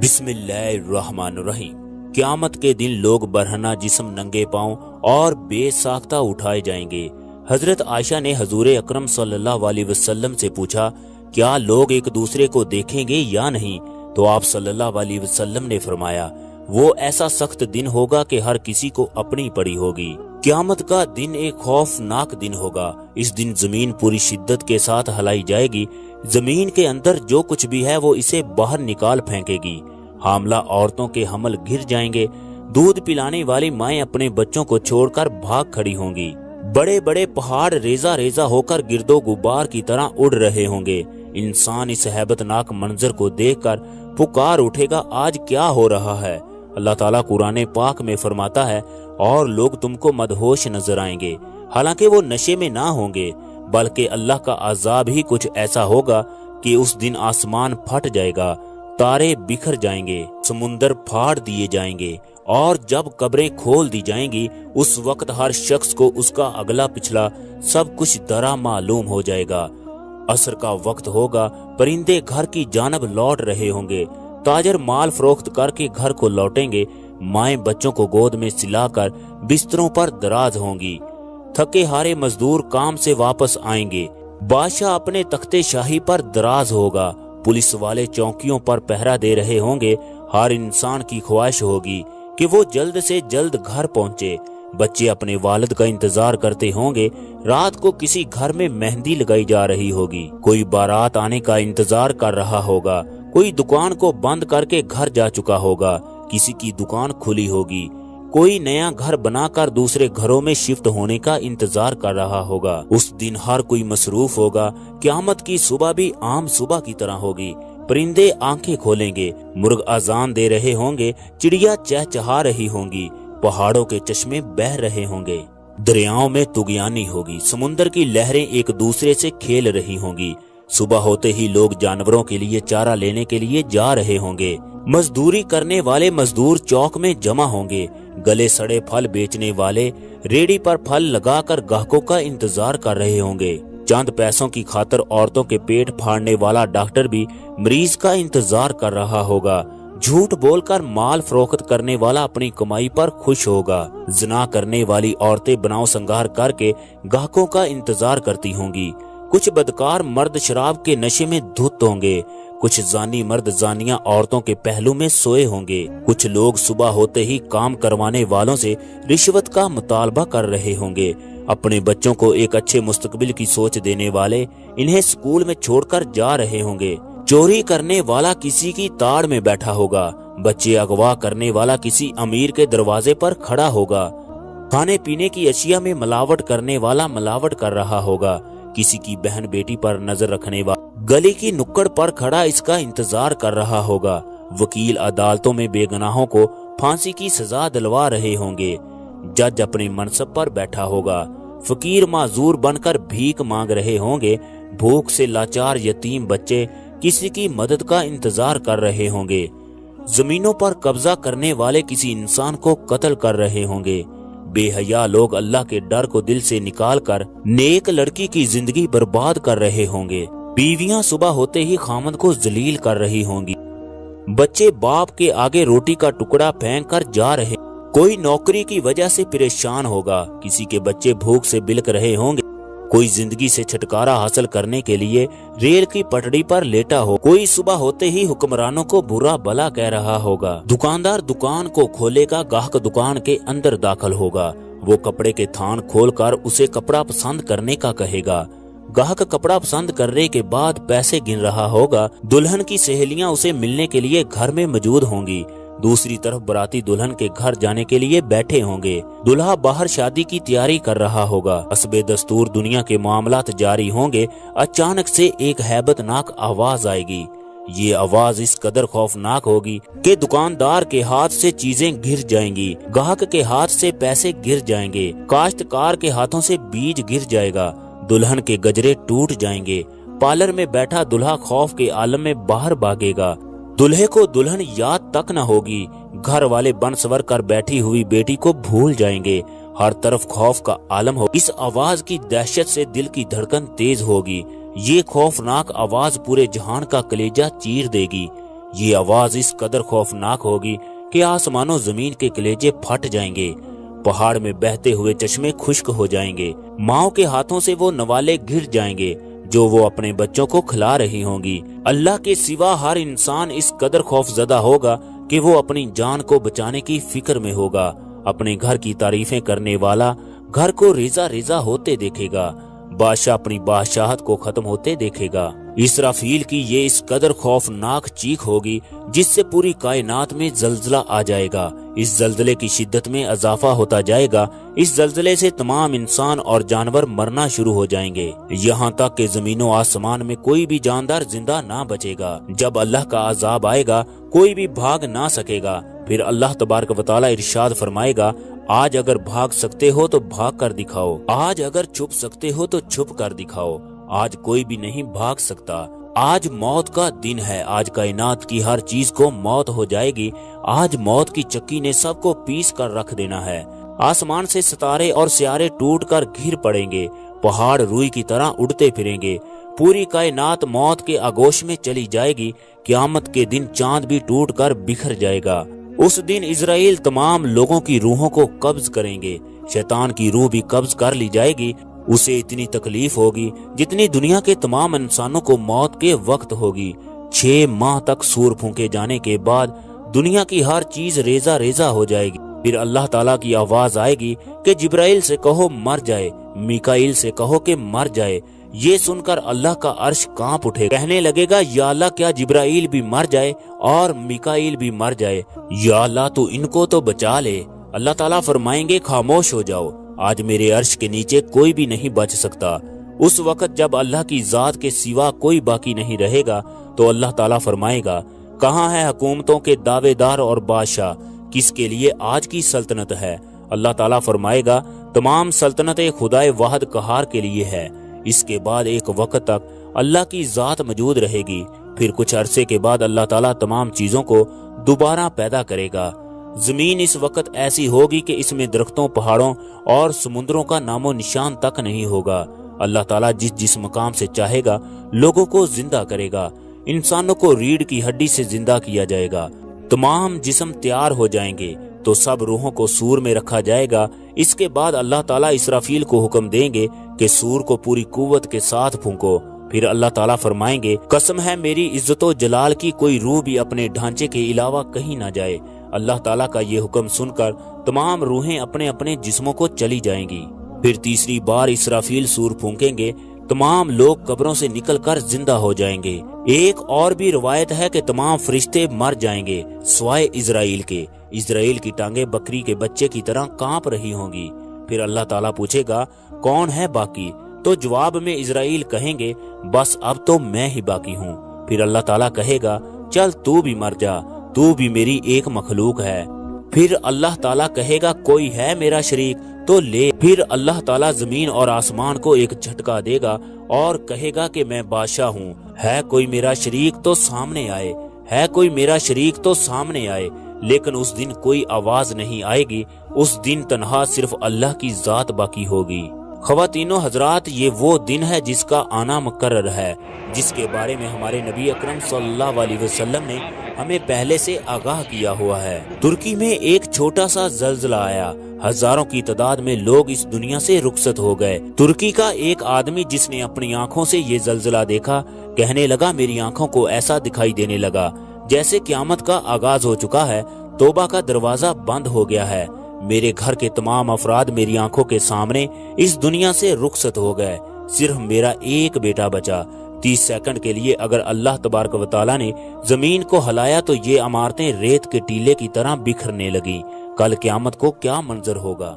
بسم اللہ الرحمن الرحیم۔ قیامت کے دن لوگ برہنہ جسم ننگے پاؤں اور بے ساختہ اٹھائے جائیں گے۔ حضرت عائشہ نے حضور اکرم صلی اللہ علیہ وسلم سے پوچھا، کیا لوگ ایک دوسرے کو دیکھیں گے یا نہیں؟ تو آپ صلی اللہ علیہ وسلم نے فرمایا، وہ ایسا سخت دن ہوگا کہ ہر کسی کو اپنی پڑی ہوگی۔ قیامت کا دن ایک خوفناک دن ہوگا۔ اس دن زمین پوری شدت کے ساتھ ہلائی جائے گی۔ زمین کے اندر جو کچھ بھی ہے وہ اسے باہر نکال پھینکے گی۔ حاملہ عورتوں کے حمل گر جائیں گے۔ دودھ پلانے والی مائیں اپنے بچوں کو چھوڑ کر بھاگ کھڑی ہوں گی۔ بڑے بڑے پہاڑ ریزہ ریزہ ہو کر گرد و غبار کی طرح اڑ رہے ہوں گے۔ انسان اس ہیبت ناک منظر کو دیکھ کر پکار اٹھے گا، آج کیا ہو رہا ہے؟ اللہ تعالیٰ قرآن پاک میں فرماتا ہے، اور لوگ تم کو مدہوش نظر آئیں گے، حالانکہ وہ نشے میں نہ ہوں گے، بلکہ اللہ کا عذاب ہی کچھ ایسا ہوگا کہ اس دن آسمان پھٹ جائے گا، تارے بکھر جائیں گے، سمندر پھاڑ دیے جائیں گے، اور جب قبریں کھول دی جائیں گی اس وقت ہر شخص کو اس کا اگلا پچھلا سب کچھ درا معلوم ہو جائے گا۔ عصر کا وقت ہوگا، پرندے گھر کی جانب لوٹ رہے ہوں گے، تاجر مال فروخت کر کے گھر کو لوٹیں گے، مائیں بچوں کو گود میں سلا کر بستروں پر دراز ہوں گی، تھکے ہارے مزدور کام سے واپس آئیں گے، بادشاہ اپنے تخت شاہی پر دراز ہوگا، پولیس والے چوکیوں پر پہرا دے رہے ہوں گے۔ ہر انسان کی خواہش ہوگی کہ وہ جلد سے جلد گھر پہنچے۔ بچے اپنے والد کا انتظار کرتے ہوں گے۔ رات کو کسی گھر میں مہندی لگائی جا رہی ہوگی، کوئی بارات آنے کا انتظار کر رہا ہوگا، کوئی دکان کو بند کر کے گھر جا چکا ہوگا، کسی کی دکان کھلی ہوگی، کوئی نیا گھر بنا کر دوسرے گھروں میں شفٹ ہونے کا انتظار کر رہا ہوگا۔ اس دن ہر کوئی مصروف ہوگا۔ قیامت کی صبح بھی عام صبح کی طرح ہوگی۔ پرندے آنکھیں کھولیں گے، مرغ اذان دے رہے ہوں گے، چڑیا چہچہا رہی ہوں گی، پہاڑوں کے چشمے بہہ رہے ہوں گے، دریاؤں میں طغیانی ہوگی، سمندر کی لہریں ایک دوسرے سے کھیل رہی ہوں گی۔ صبح ہوتے ہی لوگ جانوروں کے لیے چارہ لینے کے لیے جا رہے ہوں گے۔ مزدوری کرنے والے مزدور چوک میں جمع ہوں گے۔ گلے سڑے پھل بیچنے والے ریڑھی پر پھل لگا کر گاہکوں کا انتظار کر رہے ہوں گے۔ چند پیسوں کی خاطر عورتوں کے پیٹ پھاڑنے والا ڈاکٹر بھی مریض کا انتظار کر رہا ہوگا۔ جھوٹ بول کر مال فروخت کرنے والا اپنی کمائی پر خوش ہوگا۔ زنا کرنے والی عورتیں بناؤ سنگار کر کے گاہکوں کا انتظار کرتی ہوں گی۔ کچھ بدکار مرد شراب کے نشے میں دھت ہوں گے، کچھ زانی مرد زانیاں عورتوں کے پہلو میں سوئے ہوں گے، کچھ لوگ صبح ہوتے ہی کام کروانے والوں سے رشوت کا مطالبہ کر رہے ہوں گے۔ اپنے بچوں کو ایک اچھے مستقبل کی سوچ دینے والے انہیں سکول میں چھوڑ کر جا رہے ہوں گے۔ چوری کرنے والا کسی کی تاڑ میں بیٹھا ہوگا، بچے اغوا کرنے والا کسی امیر کے دروازے پر کھڑا ہوگا، کھانے پینے کی اشیاء میں ملاوٹ کرنے والا ملاوٹ کر رہا ہوگا، کسی کی بہن بیٹی پر نظر رکھنے والا گلی کی نکڑ پر کھڑا اس کا انتظار کر رہا ہوگا۔ وکیل عدالتوں میں بے گناہوں کو پھانسی کی سزا دلوا رہے ہوں گے۔ جج اپنے منصب پر بیٹھا ہوگا۔ فقیر معذور بن کر بھیک مانگ رہے ہوں گے۔ بھوک سے لاچار یتیم بچے کسی کی مدد کا انتظار کر رہے ہوں گے۔ زمینوں پر قبضہ کرنے والے کسی انسان کو قتل کر رہے ہوں گے۔ بے حیا لوگ اللہ کے ڈر کو دل سے نکال کر نیک لڑکی کی زندگی برباد کر رہے ہوں گے۔ بیویاں صبح ہوتے ہی خامد کو ذلیل کر رہی ہوں گی۔ بچے باپ کے آگے روٹی کا ٹکڑا پھینک کر جا رہے، کوئی نوکری کی وجہ سے پریشان ہوگا، کسی کے بچے بھوک سے بلک رہے ہوں گے، کوئی زندگی سے چھٹکارا حاصل کرنے کے لیے ریل کی پٹڑی پر لیٹا ہو، کوئی صبح ہوتے ہی حکمرانوں کو برا بلا کہہ رہا ہوگا۔ دکاندار دکان کو کھولے گا، گاہک دکان کے اندر داخل ہوگا، وہ کپڑے کے تھان کھول کر اسے کپڑا پسند کرنے کا کہے گا، گاہک کپڑا پسند کرنے کے بعد پیسے گن رہا ہوگا۔ دلہن کی سہیلیاں اسے ملنے کے لیے گھر میں موجود ہوں گی، دوسری طرف براتی دلہن کے گھر جانے کے لیے بیٹھے ہوں گے، دلہا باہر شادی کی تیاری کر رہا ہوگا۔ حسب دستور دنیا کے معاملات جاری ہوں گے۔ اچانک سے ایک ہیبت ناک آواز آئے گی۔ یہ آواز اس قدر خوفناک ہوگی کہ دکاندار کے ہاتھ سے چیزیں گر جائیں گی، گاہک کے ہاتھ سے پیسے گر جائیں گے، کاشتکار کے ہاتھوں سے بیج گر جائے گا، دلہن کے گجرے ٹوٹ جائیں گے، پارلر میں بیٹھا دلہا خوف کے عالم میں باہر بھاگے گا، دلہے کو دلہن یاد تک نہ ہوگی، گھر والے بن سور کر بیٹھی ہوئی بیٹی کو بھول جائیں گے، ہر طرف خوف کا عالم ہو۔ اس آواز کی دہشت سے دل کی دھڑکن تیز ہوگی۔ یہ خوفناک آواز پورے جہان کا کلیجہ چیر دے گی۔ یہ آواز اس قدر خوفناک ہوگی کہ آسمان و زمین کے کلیجے پھٹ جائیں گے، پہاڑ میں بہتے ہوئے چشمے خشک ہو جائیں گے، ماؤں کے ہاتھوں سے وہ نوالے گر جائیں گے جو وہ اپنے بچوں کو کھلا رہی ہوں گی۔ اللہ کے سوا ہر انسان اس قدر خوف زدہ ہوگا کہ وہ اپنی جان کو بچانے کی فکر میں ہوگا۔ اپنے گھر کی تعریفیں کرنے والا گھر کو ریزہ ریزہ ہوتے دیکھے گا، بادشاہ اپنی بادشاہت کو ختم ہوتے دیکھے گا۔ اسرافیل کی یہ اس قدر خوفناک چیخ ہوگی جس سے پوری کائنات میں زلزلہ آ جائے گا۔ اس زلزلے کی شدت میں اضافہ ہوتا جائے گا۔ اس زلزلے سے تمام انسان اور جانور مرنا شروع ہو جائیں گے، یہاں تک کہ زمین و آسمان میں کوئی بھی جاندار زندہ نہ بچے گا۔ جب اللہ کا عذاب آئے گا کوئی بھی بھاگ نہ سکے گا۔ پھر اللہ تبارک و تعالی ارشاد فرمائے گا، آج اگر بھاگ سکتے ہو تو بھاگ کر دکھاؤ، آج اگر چھپ سکتے ہو تو چھپ کر دکھاؤ۔ آج کوئی بھی نہیں بھاگ سکتا، آج موت کا دن ہے، آج کائنات کی ہر چیز کو موت ہو جائے گی، آج موت کی چکی نے سب کو پیس کر رکھ دینا ہے۔ آسمان سے ستارے اور سیارے ٹوٹ کر گر پڑیں گے، پہاڑ روئی کی طرح اڑتے پھریں گے، پوری کائنات موت کے آغوش میں چلی جائے گی۔ قیامت کے دن چاند بھی ٹوٹ کر بکھر جائے گا۔ اس دن اسرائیل تمام لوگوں کی روحوں کو قبض کریں گے، شیطان کی روح بھی قبض کر لی جائے گی۔ اسے اتنی تکلیف ہوگی جتنی دنیا کے تمام انسانوں کو موت کے وقت ہوگی۔ 6 ماہ تک سور پھونکے جانے کے بعد دنیا کی ہر چیز ریزہ ریزہ ہو جائے گی۔ پھر اللہ تعالیٰ کی آواز آئے گی کہ جبرائیل سے کہو مر جائے، میکائیل سے کہو کہ مر جائے۔ یہ سن کر اللہ کا عرش کانپ اٹھے، کہنے لگے گا یا اللہ کیا جبرائیل بھی مر جائے اور میکائیل بھی مر جائے، یا اللہ تو ان کو تو بچا لے۔ اللہ تعالیٰ فرمائیں گے خاموش ہو جاؤ، آج میرے عرش کے نیچے کوئی بھی نہیں بچ سکتا۔ اس وقت جب اللہ کی ذات کے سوا کوئی باقی نہیں رہے گا تو اللہ تعالیٰ فرمائے گا، کہاں ہے حکومتوں کے دعوے دار اور بادشاہ، کس کے لیے آج کی سلطنت ہے؟ اللہ تعالیٰ فرمائے گا، تمام سلطنت خدائے واحد قہار کے لیے ہے۔ اس کے بعد ایک وقت تک اللہ کی ذات موجود رہے گی، پھر کچھ عرصے کے بعد اللہ تعالیٰ تمام چیزوں کو دوبارہ پیدا کرے گا۔ زمین اس وقت ایسی ہوگی کہ اس میں درختوں، پہاڑوں اور سمندروں کا نام و نشان تک نہیں ہوگا۔ اللہ تعالیٰ جس مقام سے چاہے گا لوگوں کو زندہ کرے گا۔ انسانوں کو ریڑھ کی ہڈی سے زندہ کیا جائے گا۔ تمام جسم تیار ہو جائیں گے تو سب روحوں کو سور میں رکھا جائے گا۔ اس کے بعد اللہ تعالیٰ اسرافیل کو حکم دیں گے کہ سور کو پوری قوت کے ساتھ پھونکو۔ پھر اللہ تعالیٰ فرمائیں گے، قسم ہے میری عزت و جلال کی، کوئی روح بھی اپنے ڈھانچے کے علاوہ کہیں نہ جائے۔ اللہ تعالیٰ کا یہ حکم سن کر تمام روحیں اپنے اپنے جسموں کو چلی جائیں گی۔ پھر تیسری بار اسرافیل سور پھونکیں گے، تمام لوگ قبروں سے نکل کر زندہ ہو جائیں گے۔ ایک اور بھی روایت ہے کہ تمام فرشتے مر جائیں گے سوائے اسرائیل کے۔ اسرائیل کی ٹانگیں بکری کے بچے کی طرح کانپ رہی ہوں گی۔ پھر اللہ تعالیٰ پوچھے گا، کون ہے باقی؟ تو جواب میں اسرائیل کہیں گے، بس اب تو میں ہی باقی ہوں۔ پھر اللہ تعالیٰ کہے گا، چل تو بھی مر جا، تو بھی میری ایک مخلوق ہے۔ پھر اللہ تعالیٰ کہے گا، کوئی ہے میرا شریک تو لے۔ پھر اللہ تعالیٰ زمین اور آسمان کو ایک جھٹکا دے گا اور کہے گا کہ میں بادشاہ ہوں، ہے کوئی میرا شریک تو سامنے آئے، ہے کوئی میرا شریک تو سامنے آئے۔ لیکن اس دن کوئی آواز نہیں آئے گی، اس دن تنہا صرف اللہ کی ذات باقی ہوگی۔ خواتین و حضرات، یہ وہ دن ہے جس کا آنا مقرر ہے، جس کے بارے میں ہمارے نبی اکرم صلی اللہ علیہ وسلم نے ہمیں پہلے سے آگاہ کیا ہوا ہے۔ ترکی میں ایک چھوٹا سا زلزلہ آیا، ہزاروں کی تعداد میں لوگ اس دنیا سے رخصت ہو گئے۔ ترکی کا ایک آدمی جس نے اپنی آنکھوں سے یہ زلزلہ دیکھا، کہنے لگا، میری آنکھوں کو ایسا دکھائی دینے لگا جیسے قیامت کا آغاز ہو چکا ہے، توبہ کا دروازہ بند ہو گیا ہے۔ میرے گھر کے تمام افراد میری آنکھوں کے سامنے اس دنیا سے رخصت ہو گئے، صرف میرا ایک بیٹا بچا۔ 30 سیکنڈ کے لیے اگر اللہ تبارک و تعالیٰ نے زمین کو ہلایا تو یہ عمارتیں ریت کے ٹیلے کی طرح بکھرنے لگیں۔ کل قیامت کو کیا منظر ہوگا؟